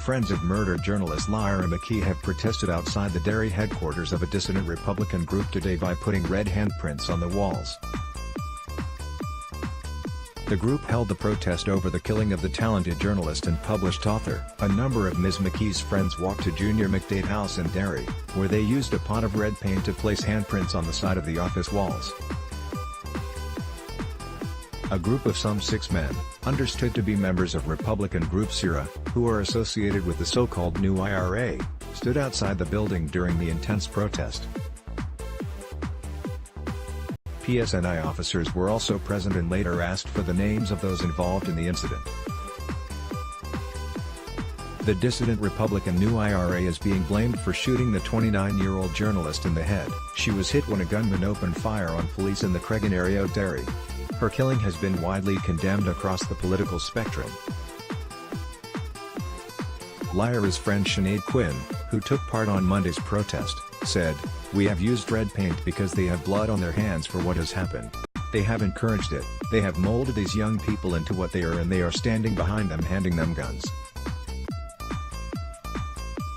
Friends of murdered journalist Lyra McKee have protested outside the Derry headquarters of a dissident Republican group today by putting red handprints on the walls. The group held the protest over the killing of the talented journalist and published author. A number of Ms. McKee's friends walked to Junior McDade House in Derry, where they used a pot of red paint to place handprints on the side of the office walls. A group of some 6 men, understood to be members of Republican group Saoradh, who are associated with the so-called new IRA, stood outside the building during the intense protest. PSNI officers were also present and later asked for the names of those involved in the incident. The dissident Republican new IRA is being blamed for shooting the 29-year-old journalist in the head. She was hit when a gunman opened fire on police in the Cregan area of Derry. Her killing has been widely condemned across the political spectrum. Lyra's friend Sinead Quinn, who took part on Monday's protest, said, "We have used red paint because they have blood on their hands for what has happened. They have encouraged it, they have molded these young people into what they are, and they are standing behind them handing them guns.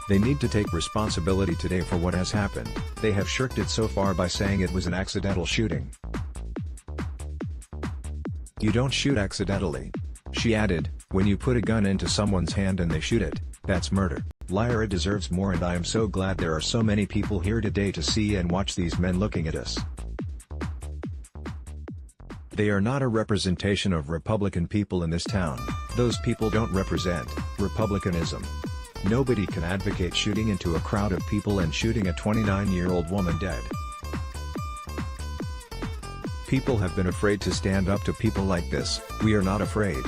They need to take responsibility today for what has happened. They have shirked it so far by saying it was an accidental shooting. You don't shoot accidentally." She added, "When you put a gun into someone's hand and they shoot it, that's murder." Lyra deserves more, and I am so glad there are so many people here today to see and watch these men looking at us. They are not a representation of Republican people in this town. Those people don't represent Republicanism. Nobody can advocate shooting into a crowd of people and shooting a 29-year-old woman dead. People have been afraid to stand up to people like this. We are not afraid."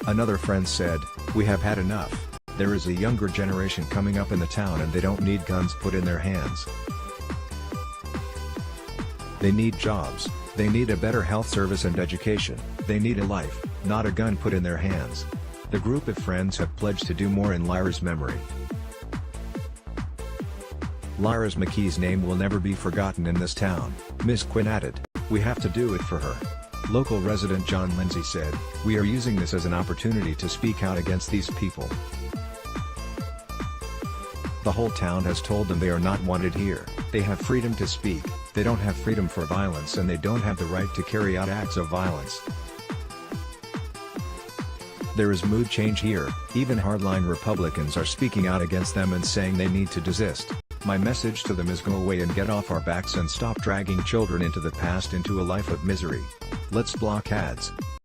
Another friend said, "We have had enough. There is a younger generation coming up in the town and they don't need guns put in their hands. They need jobs, they need a better health service and education, they need a life, not a gun put in their hands." The group of friends have pledged to do more in Lyra's memory. Lyra McKee's name will never be forgotten in this town, Ms. Quinn added. "We have to do it for her." Local resident John Lindsay said, "We are using this as an opportunity to speak out against these people. The whole town has told them they are not wanted here. They have freedom to speak, they don't have freedom for violence, and they don't have the right to carry out acts of violence. There is mood change here, even hardline Republicans are speaking out against them and saying they need to desist. My message to them is go away and get off our backs and stop dragging children into the past into a life of misery. Let's block ads,